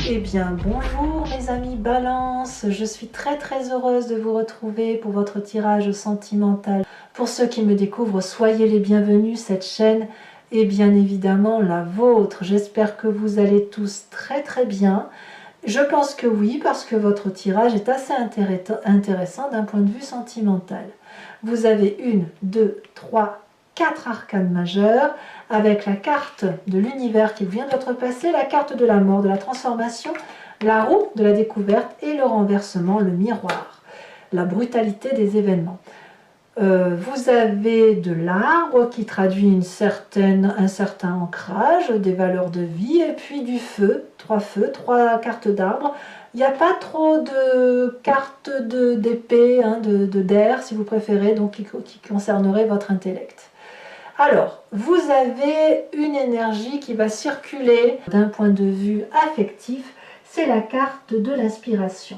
Eh bien bonjour mes amis Balance, je suis très heureuse de vous retrouver pour votre tirage sentimental. Pour ceux qui me découvrent, soyez les bienvenus, cette chaîne est bien évidemment la vôtre. J'espère que vous allez tous très bien. Je pense que oui, parce que votre tirage est assez intéressant d'un point de vue sentimental. Vous avez 1, 2, 3, 4 arcanes majeures, avec la carte de l'univers qui vient d'être passée, la carte de la mort, de la transformation, la roue de la découverte et le renversement, le miroir, la brutalité des événements. Vous avez de l'arbre qui traduit un certain ancrage, des valeurs de vie, et puis du feu, 3 cartes d'arbre. Il n'y a pas trop de cartes d'épée, d'air si vous préférez, donc qui concerneraient votre intellect. Alors, vous avez une énergie qui va circuler d'un point de vue affectif, c'est la carte de l'inspiration.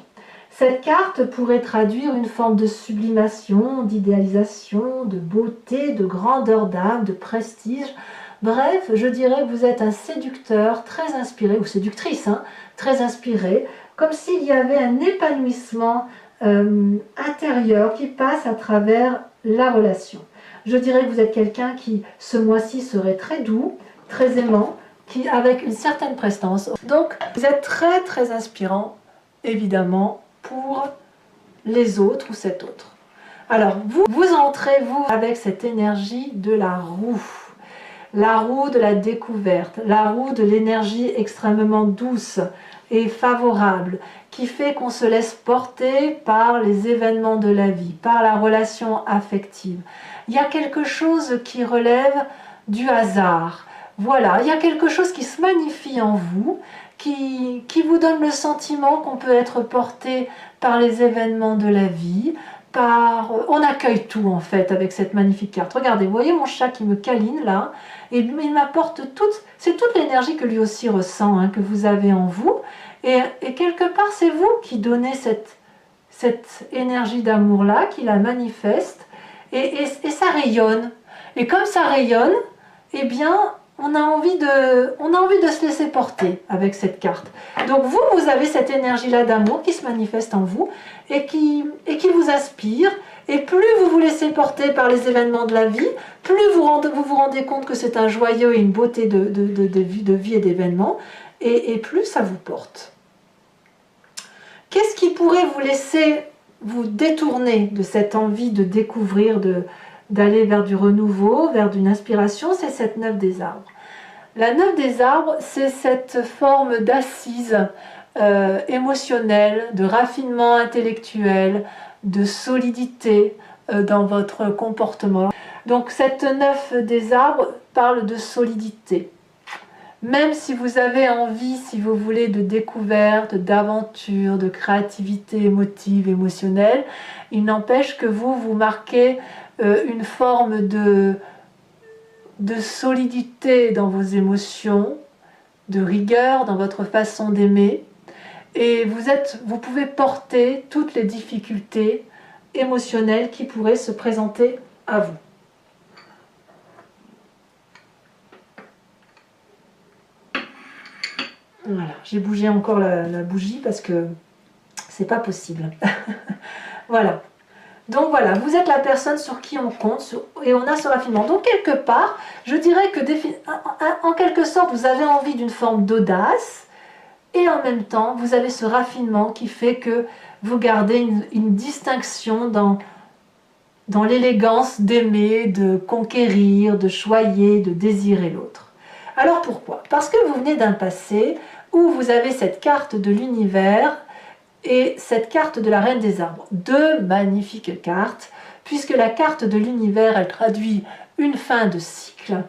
Cette carte pourrait traduire une forme de sublimation, d'idéalisation, de beauté, de grandeur d'âme, de prestige. Bref, je dirais que vous êtes un séducteur très inspiré, ou séductrice, très inspiré, comme s'il y avait un épanouissement intérieur qui passe à travers la relation. Je dirais que vous êtes quelqu'un qui, ce mois-ci, serait très doux, très aimant, avec une certaine prestance. Donc, vous êtes très inspirant, évidemment, pour les autres ou cet autre. Alors, vous entrez, vous, avec cette énergie de la roue de la découverte, la roue de l'énergie extrêmement douce et favorable, qui fait qu'on se laisse porter par les événements de la vie, par la relation affective. Il y a quelque chose qui relève du hasard. Voilà, il y a quelque chose qui se magnifie en vous, qui vous donne le sentiment qu'on peut être porté par les événements de la vie, on accueille tout en fait avec cette magnifique carte. Regardez, vous voyez mon chat qui me câline là, et il m'apporte c'est toute l'énergie que lui aussi ressent, que vous avez en vous, et quelque part c'est vous qui donnez cette énergie d'amour là, qui la manifeste, et ça rayonne. Et comme ça rayonne, eh bien on a envie de se laisser porter avec cette carte. Donc vous avez cette énergie-là d'amour qui se manifeste en vous et qui vous inspire. Et plus vous vous laissez porter par les événements de la vie, plus vous vous rendez compte que c'est un joyeux et une beauté de vie et d'événements, et plus ça vous porte. Qu'est-ce qui pourrait vous laisser vous détourner de cette envie de découvrir, d'aller vers du renouveau, vers une inspiration? C'est cette 9 des arbres. La 9 des arbres, c'est cette forme d'assise émotionnelle, de raffinement intellectuel, de solidité dans votre comportement. Donc cette 9 des arbres parle de solidité. Même si vous avez envie, si vous voulez, de découverte, d'aventure, de créativité émotive, émotionnelle, il n'empêche que vous marquez une forme de solidité dans vos émotions, de rigueur dans votre façon d'aimer, et vous pouvez porter toutes les difficultés émotionnelles qui pourraient se présenter à vous. Voilà, j'ai bougé encore la bougie parce que c'est pas possible. Voilà. Donc voilà, vous êtes la personne sur qui on compte et on a ce raffinement. Donc quelque part, je dirais que en quelque sorte, vous avez envie d'une forme d'audace et en même temps, vous avez ce raffinement qui fait que vous gardez une distinction dans l'élégance d'aimer, de conquérir, de choyer, de désirer l'autre. Alors pourquoi? Parce que vous venez d'un passé où vous avez cette carte de l'univers et cette carte de la Reine des Arbres. Deux magnifiques cartes, puisque la carte de l'univers, elle traduit une fin de cycle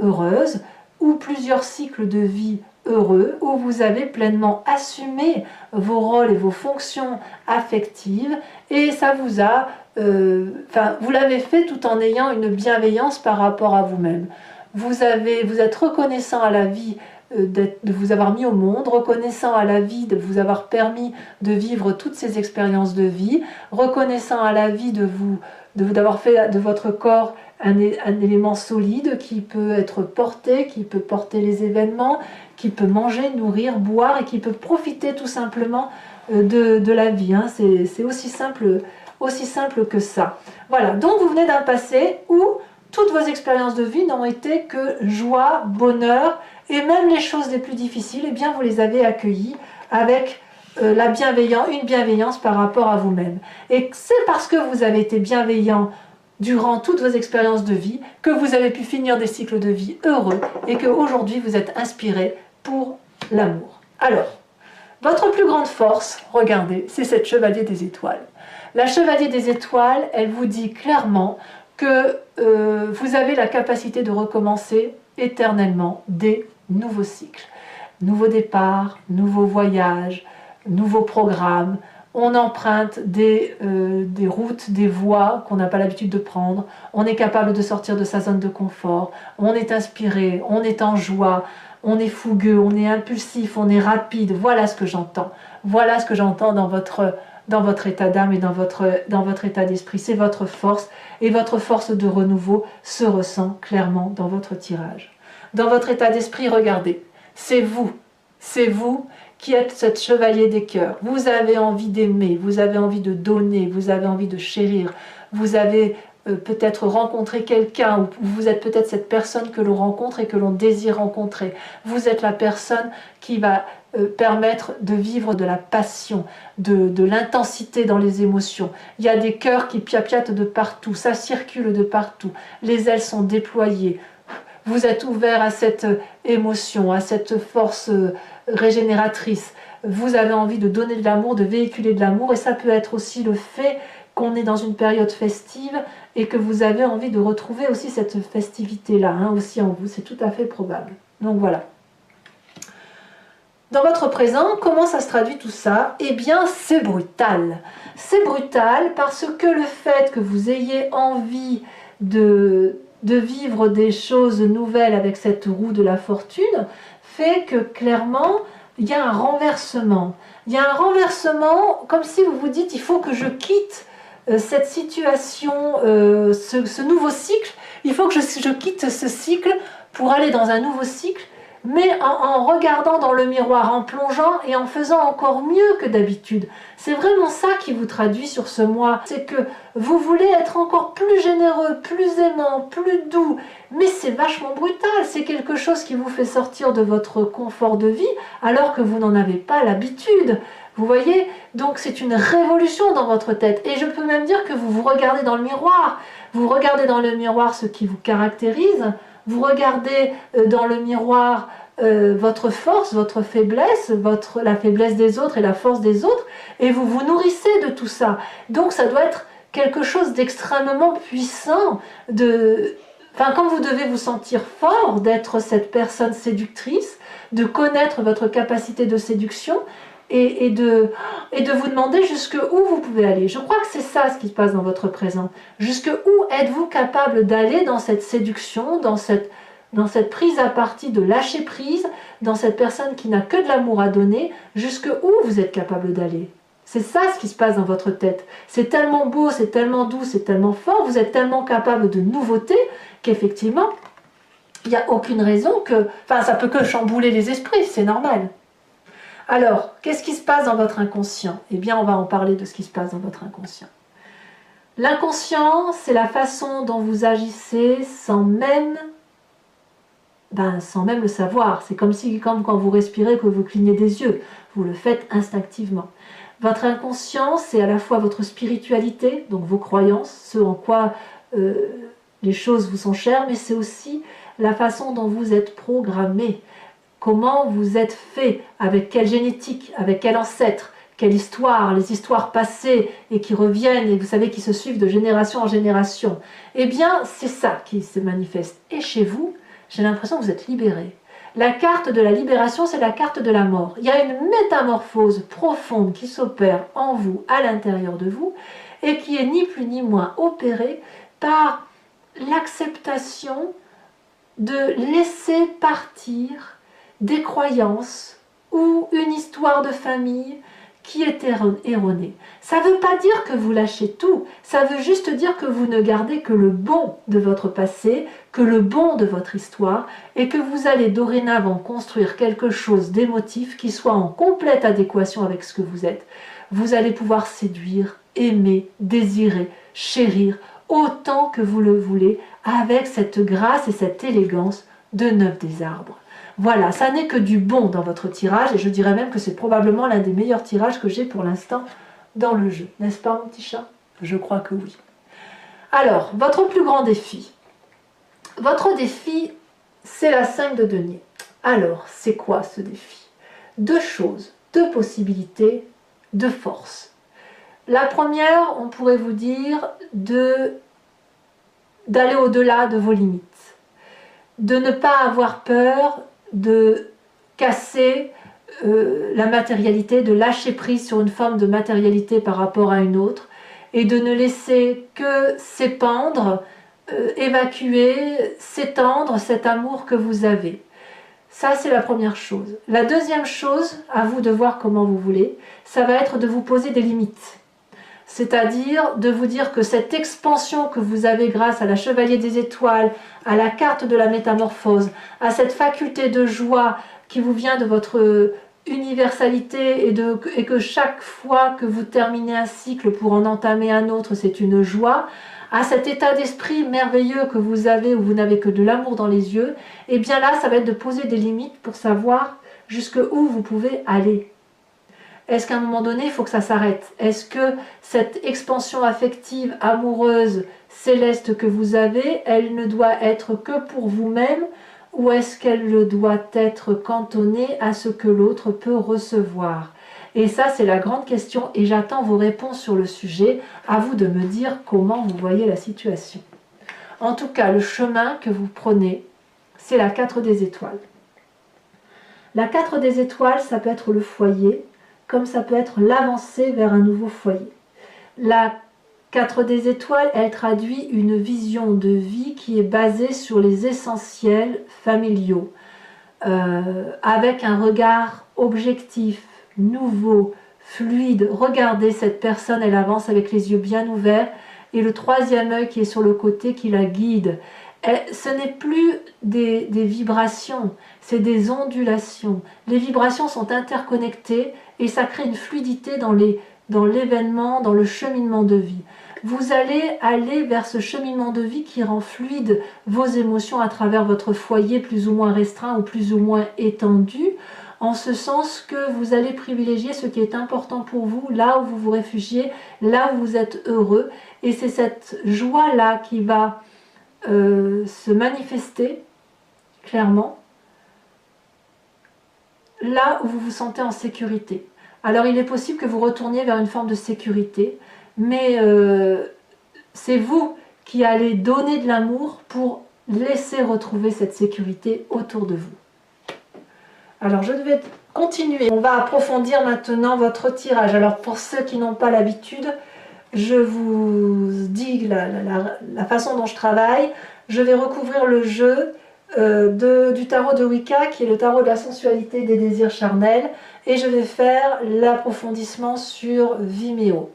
heureuse, ou plusieurs cycles de vie heureux, où vous avez pleinement assumé vos rôles et vos fonctions affectives, et ça vous a... vous l'avez fait tout en ayant une bienveillance par rapport à vous-même. Vous êtes reconnaissant à la vie de vous avoir mis au monde, reconnaissant à la vie de vous avoir permis de vivre toutes ces expériences de vie, reconnaissant à la vie d'avoir fait de votre corps un élément solide qui peut être porté, qui peut porter les événements, qui peut manger, nourrir, boire et qui peut profiter tout simplement de la vie. Hein. C'est aussi simple que ça. Voilà, donc vous venez d'un passé où toutes vos expériences de vie n'ont été que joie, bonheur, et même les choses les plus difficiles, eh bien vous les avez accueillies avec une bienveillance par rapport à vous-même. Et c'est parce que vous avez été bienveillant durant toutes vos expériences de vie que vous avez pu finir des cycles de vie heureux et qu'aujourd'hui vous êtes inspiré pour l'amour. Alors, votre plus grande force, regardez, c'est cette chevalier des étoiles. La chevalier des étoiles, elle vous dit clairement que vous avez la capacité de recommencer éternellement des nouveaux cycles. Nouveaux départs, nouveaux voyages, nouveaux programmes. On emprunte des routes, des voies qu'on n'a pas l'habitude de prendre. On est capable de sortir de sa zone de confort. On est inspiré, on est en joie, on est fougueux, on est impulsif, on est rapide. Voilà ce que j'entends. Voilà ce que j'entends dans votre état d'âme et dans votre état d'esprit. C'est votre force, et votre force de renouveau se ressent clairement dans votre tirage. Dans votre état d'esprit, regardez, c'est vous qui êtes cette chevalier des cœurs. Vous avez envie d'aimer, vous avez envie de donner, vous avez envie de chérir, vous avez peut-être rencontré quelqu'un, ou vous êtes peut-être cette personne que l'on rencontre et que l'on désire rencontrer. Vous êtes la personne qui va permettre de vivre de la passion, de l'intensité dans les émotions. Il y a des cœurs qui piapiatent de partout, ça circule de partout, les ailes sont déployées. Vous êtes ouvert à cette émotion, à cette force régénératrice. Vous avez envie de donner de l'amour, de véhiculer de l'amour, et ça peut être aussi le fait qu'on est dans une période festive et que vous avez envie de retrouver aussi cette festivité-là, hein, aussi en vous, c'est tout à fait probable. Donc voilà. Dans votre présent, comment ça se traduit tout ça? Eh bien, c'est brutal. C'est brutal parce que le fait que vous ayez envie de vivre des choses nouvelles avec cette roue de la fortune fait que clairement, il y a un renversement. Il y a un renversement comme si vous vous dites, il faut que je quitte cette situation, ce nouveau cycle, il faut que je quitte ce cycle pour aller dans un nouveau cycle, mais en regardant dans le miroir, en plongeant et en faisant encore mieux que d'habitude. C'est vraiment ça qui vous traduit sur ce mois, c'est que vous voulez être encore plus généreux, plus aimant, plus doux, mais c'est vachement brutal, c'est quelque chose qui vous fait sortir de votre confort de vie alors que vous n'en avez pas l'habitude. Vous voyez, donc c'est une révolution dans votre tête. Et je peux même dire que vous vous regardez dans le miroir. Vous regardez dans le miroir ce qui vous caractérise. Vous regardez dans le miroir votre force, votre faiblesse, la faiblesse des autres et la force des autres. Et vous vous nourrissez de tout ça. Donc ça doit être quelque chose d'extrêmement puissant. Quand vous devez vous sentir fort d'être cette personne séductrice, de connaître votre capacité de séduction, et de vous demander jusqu'où vous pouvez aller. Je crois que c'est ça ce qui se passe dans votre présent. Jusqu'où êtes-vous capable d'aller dans cette séduction, dans cette prise à partie de lâcher prise, dans cette personne qui n'a que de l'amour à donner, jusqu'où vous êtes capable d'aller. C'est ça ce qui se passe dans votre tête. C'est tellement beau, c'est tellement doux, c'est tellement fort, vous êtes tellement capable de nouveautés qu'effectivement, il n'y a aucune raison que... ça peut que chambouler les esprits, c'est normal. Alors, qu'est-ce qui se passe dans votre inconscient? Eh bien, on va en parler de ce qui se passe dans votre inconscient. L'inconscient, c'est la façon dont vous agissez sans même le savoir. C'est comme quand vous respirez, que vous clignez des yeux. Vous le faites instinctivement. Votre inconscient, c'est à la fois votre spiritualité, donc vos croyances, ce en quoi les choses vous sont chères, mais c'est aussi la façon dont vous êtes programmé. Comment vous êtes fait, avec quelle génétique, avec quel ancêtre, quelle histoire, les histoires passées et qui reviennent et vous savez qui se suivent de génération en génération. Eh bien, c'est ça qui se manifeste. Et chez vous, j'ai l'impression que vous êtes libéré. La carte de la libération, c'est la carte de la mort. Il y a une métamorphose profonde qui s'opère en vous, à l'intérieur de vous, et qui est ni plus ni moins opérée par l'acceptation de laisser partir des croyances ou une histoire de famille qui est erroné. Ça ne veut pas dire que vous lâchez tout, ça veut juste dire que vous ne gardez que le bon de votre passé, que le bon de votre histoire, et que vous allez dorénavant construire quelque chose d'émotif qui soit en complète adéquation avec ce que vous êtes. Vous allez pouvoir séduire, aimer, désirer, chérir, autant que vous le voulez, avec cette grâce et cette élégance de 9 des arbres. Voilà, ça n'est que du bon dans votre tirage, et je dirais même que c'est probablement l'un des meilleurs tirages que j'ai pour l'instant dans le jeu. N'est-ce pas, mon petit chat? Je crois que oui. Alors, votre plus grand défi. Votre défi, c'est la 5 de denier. Alors, c'est quoi ce défi? 2 choses, 2 possibilités, 2 forces. La première, on pourrait vous dire d'aller au-delà de vos limites, de ne pas avoir peur de casser la matérialité, de lâcher prise sur une forme de matérialité par rapport à une autre, et de ne laisser que s'épandre, évacuer, s'étendre cet amour que vous avez. Ça, c'est la première chose. La deuxième chose, à vous de voir comment vous voulez, ça va être de vous poser des limites. C'est-à-dire de vous dire que cette expansion que vous avez grâce à la Chevalier des Étoiles, à la carte de la métamorphose, à cette faculté de joie qui vous vient de votre universalité et que chaque fois que vous terminez un cycle pour en entamer un autre, c'est une joie, à cet état d'esprit merveilleux que vous avez où vous n'avez que de l'amour dans les yeux, et bien là, ça va être de poser des limites pour savoir jusqu'où vous pouvez aller. Est-ce qu'à un moment donné, il faut que ça s'arrête? Est-ce que cette expansion affective, amoureuse, céleste que vous avez, elle ne doit être que pour vous-même, ou est-ce qu'elle doit être cantonnée à ce que l'autre peut recevoir? Et ça, c'est la grande question, et j'attends vos réponses sur le sujet. À vous de me dire comment vous voyez la situation. En tout cas, le chemin que vous prenez, c'est la 4 des étoiles. La 4 des étoiles, ça peut être le foyer, comme ça peut être l'avancée vers un nouveau foyer. La 4 des étoiles, elle traduit une vision de vie qui est basée sur les essentiels familiaux, avec un regard objectif, nouveau, fluide. Regardez cette personne, elle avance avec les yeux bien ouverts, et le troisième œil qui est sur le côté qui la guide. Ce n'est plus des vibrations, c'est des ondulations. Les vibrations sont interconnectées et ça crée une fluidité dans l'événement, dans le cheminement de vie. Vous allez aller vers ce cheminement de vie qui rend fluide vos émotions à travers votre foyer plus ou moins restreint ou plus ou moins étendu, en ce sens que vous allez privilégier ce qui est important pour vous, là où vous vous réfugiez, là où vous êtes heureux. Et c'est cette joie-là qui va se manifester clairement là où vous vous sentez en sécurité. Alors il est possible que vous retourniez vers une forme de sécurité, mais c'est vous qui allez donner de l'amour pour laisser retrouver cette sécurité autour de vous. Alors je vais continuer, on va approfondir maintenant votre tirage. Alors pour ceux qui n'ont pas l'habitude, je vous dis la façon dont je travaille. Je vais recouvrir le jeu du tarot de Wicca, qui est le tarot de la sensualité des désirs charnels, et je vais faire l'approfondissement sur Vimeo.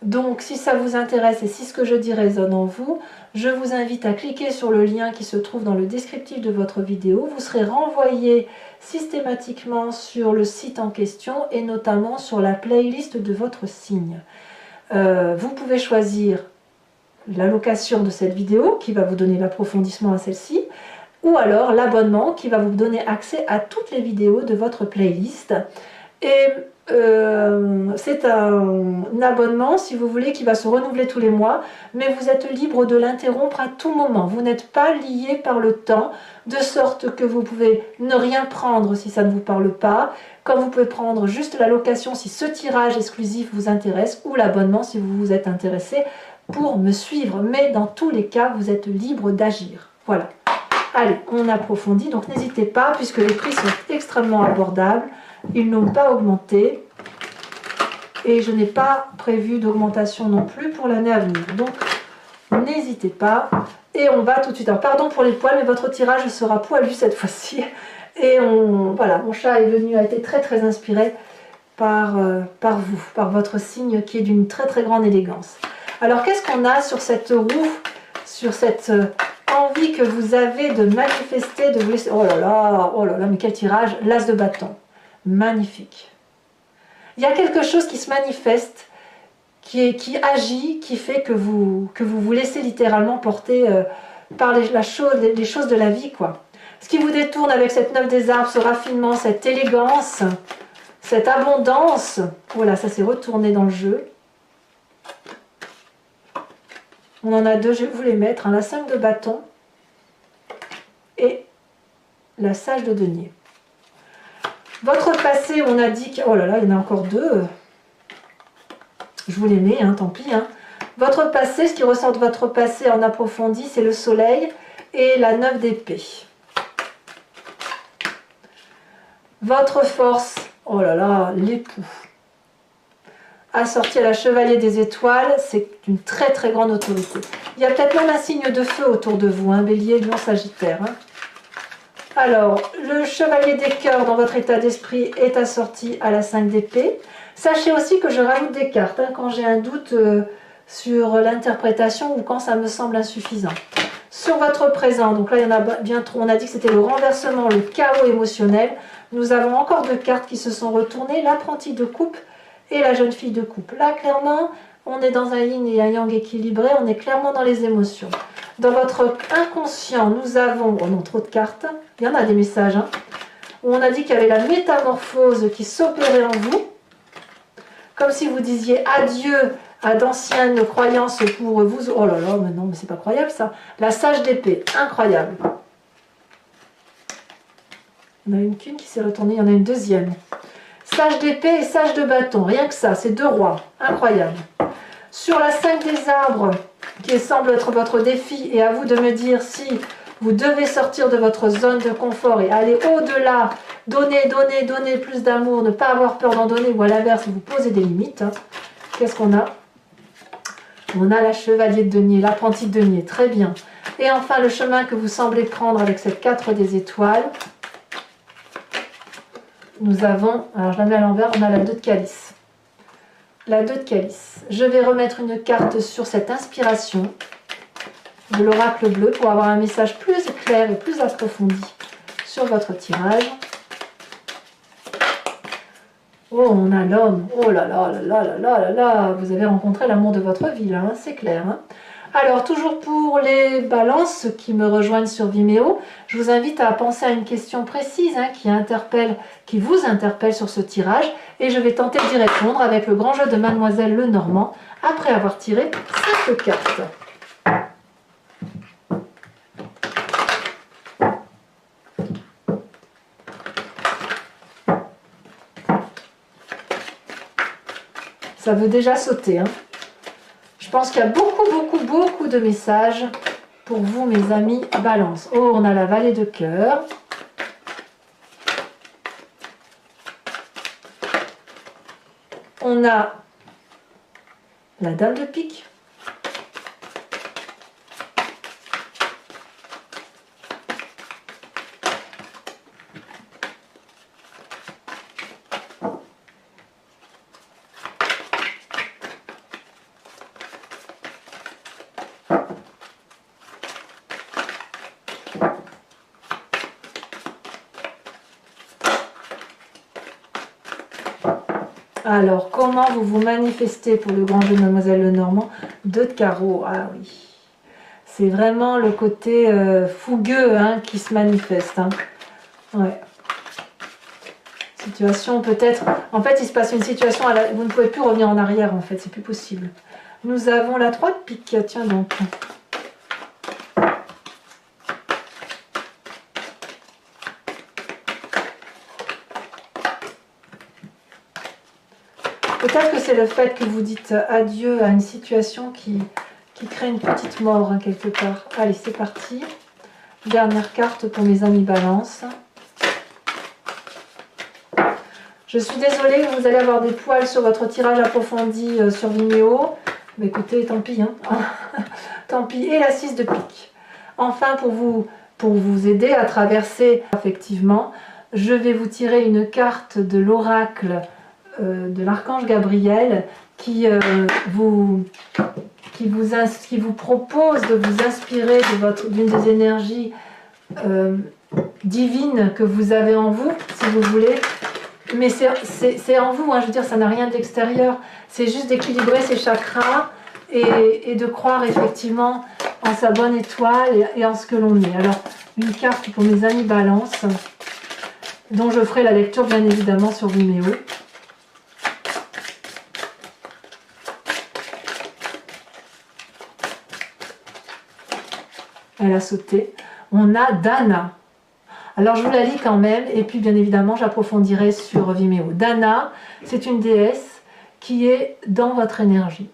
Donc si ça vous intéresse et si ce que je dis résonne en vous, je vous invite à cliquer sur le lien qui se trouve dans le descriptif de votre vidéo. Vous serez renvoyé systématiquement sur le site en question et notamment sur la playlist de votre signe. Vous pouvez choisir l'allocation de cette vidéo qui va vous donner l'approfondissement à celle-ci, ou alors l'abonnement qui va vous donner accès à toutes les vidéos de votre playlist. Et c'est un abonnement, si vous voulez, qui va se renouveler tous les mois, mais vous êtes libre de l'interrompre à tout moment. Vous n'êtes pas lié par le temps, de sorte que vous pouvez ne rien prendre si ça ne vous parle pas, comme vous pouvez prendre juste la location si ce tirage exclusif vous intéresse, ou l'abonnement si vous vous êtes intéressé pour me suivre. Mais dans tous les cas, vous êtes libre d'agir. Voilà. Allez, on approfondit, donc n'hésitez pas, puisque les prix sont extrêmement abordables. Ils n'ont pas augmenté et je n'ai pas prévu d'augmentation non plus pour l'année à venir. Donc n'hésitez pas et on va tout de suite. Alors pardon pour les poils, mais votre tirage sera poilu cette fois-ci. Et voilà, mon chat est venu, a été très inspiré par vous, par votre signe qui est d'une très très grande élégance. Alors qu'est-ce qu'on a sur cette roue, sur cette envie que vous avez de manifester, de vous laisser... Oh là là, mais quel tirage, l'as de bâton. Magnifique. Il y a quelque chose qui se manifeste, qui agit, qui fait que vous vous laissez littéralement porter par les choses de la vie, quoi. Ce qui vous détourne avec cette 9 des arbres, ce raffinement, cette élégance, cette abondance. Voilà, ça s'est retourné dans le jeu. On en a deux, je vais vous les mettre, hein, la 5 de bâton et la sage de denier. Votre passé, on a dit que... Oh là là, il y en a encore deux. Je vous les mets, hein, tant pis. Hein. Votre passé, ce qui ressort de votre passé en approfondi, c'est le soleil et la 9 d'épée. Votre force, oh là là, l'époux. Assorti à la chevalier des étoiles, c'est une très très grande autorité. Il y a peut-être même un signe de feu autour de vous, hein, bélier, lion, sagittaire. Hein. Alors, le chevalier des cœurs dans votre état d'esprit est assorti à la 5 d'épée. Sachez aussi que je rajoute des cartes hein, quand j'ai un doute sur l'interprétation ou quand ça me semble insuffisant. Sur votre présent, donc là il y en a bien trop, on a dit que c'était le renversement, le chaos émotionnel. Nous avons encore deux cartes qui se sont retournées, l'apprenti de coupe et la jeune fille de coupe. Là clairement, on est dans un yin et un yang équilibré, on est clairement dans les émotions. Dans votre inconscient, nous avons, oh non, trop de cartes, il y en a des messages, hein, où on a dit qu'il y avait la métamorphose qui s'opérait en vous, comme si vous disiez adieu à d'anciennes croyances pour vous. Oh là là, mais non, mais c'est pas croyable ça. La sage d'épée, incroyable. Il y en a une qu'une qui s'est retournée, il y en a une deuxième. Sage d'épée et sage de bâton, rien que ça, c'est deux rois, incroyable. Sur la 5 des arbres, qui semble être votre défi, et à vous de me dire si vous devez sortir de votre zone de confort et aller au-delà, donner plus d'amour, ne pas avoir peur d'en donner, ou à l'inverse, vous posez des limites. Hein. Qu'est-ce qu'on a? On a la chevalier de denier, l'apprenti de denier, très bien. Et enfin, le chemin que vous semblez prendre avec cette 4 des étoiles. Nous avons, alors je la mets à l'envers, on a la 2 de calice. La 2 de calice. Je vais remettre une carte sur cette inspiration de l'oracle bleu pour avoir un message plus clair et plus approfondi sur votre tirage. Oh, on a l'homme. Oh là là là là là là là là. Vous avez rencontré l'amour de votre vie là, hein, c'est clair. Hein. Alors, toujours pour les balances qui me rejoignent sur Vimeo, je vous invite à penser à une question précise hein, qui vous interpelle sur ce tirage. Et je vais tenter d'y répondre avec le grand jeu de Mademoiselle Lenormand après avoir tiré 5 cartes. Ça veut déjà sauter. Hein. Je pense qu'il y a beaucoup de messages pour vous, mes amis Balance. Oh, on a la vallée de cœur. On a la dame de pique. Alors, comment vous vous manifestez pour le grand jeu de Mademoiselle Lenormand? 2 de carreau, ah oui. C'est vraiment le côté fougueux hein, qui se manifeste. Hein. Ouais. Situation peut-être... En fait, il se passe une situation, vous ne pouvez plus revenir en arrière en fait, c'est plus possible. Nous avons la 3 de pique, tiens donc. Peut-être que c'est le fait que vous dites adieu à une situation qui crée une petite mort hein, quelque part. Allez, c'est parti. Dernière carte pour mes amis Balance. Je suis désolée, vous allez avoir des poils sur votre tirage approfondi sur Vimeo. Mais écoutez, tant pis. Hein. Tant pis. Et la 6 de pique. Enfin, pour vous aider à traverser, effectivement, je vais vous tirer une carte de l'oracle de l'archange Gabriel qui vous propose de vous inspirer d'une des énergies divines que vous avez en vous, si vous voulez. Mais c'est en vous, hein, je veux dire, ça n'a rien d'extérieur. C'est juste d'équilibrer ses chakras et de croire effectivement en sa bonne étoile et en ce que l'on est. Alors, une carte pour mes amis Balance, dont je ferai la lecture bien évidemment sur Vimeo. Elle a sauté. On a Dana. Alors je vous la lis quand même, et puis bien évidemment j'approfondirai sur Vimeo. Dana, c'est une déesse qui est dans votre énergie.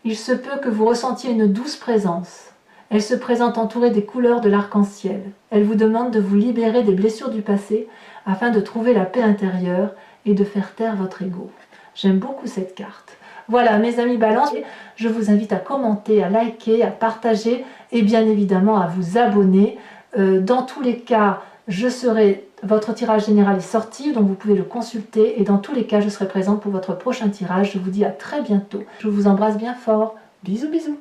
Il se peut que vous ressentiez une douce présence. Elle se présente entourée des couleurs de l'arc-en-ciel. Elle vous demande de vous libérer des blessures du passé afin de trouver la paix intérieure et de faire taire votre ego. J'aime beaucoup cette carte. Voilà mes amis Balance, je vous invite à commenter, à liker, à partager et bien évidemment à vous abonner. Dans tous les cas, votre tirage général est sorti, donc vous pouvez le consulter et dans tous les cas, je serai présente pour votre prochain tirage. Je vous dis à très bientôt. Je vous embrasse bien fort. Bisous, bisous.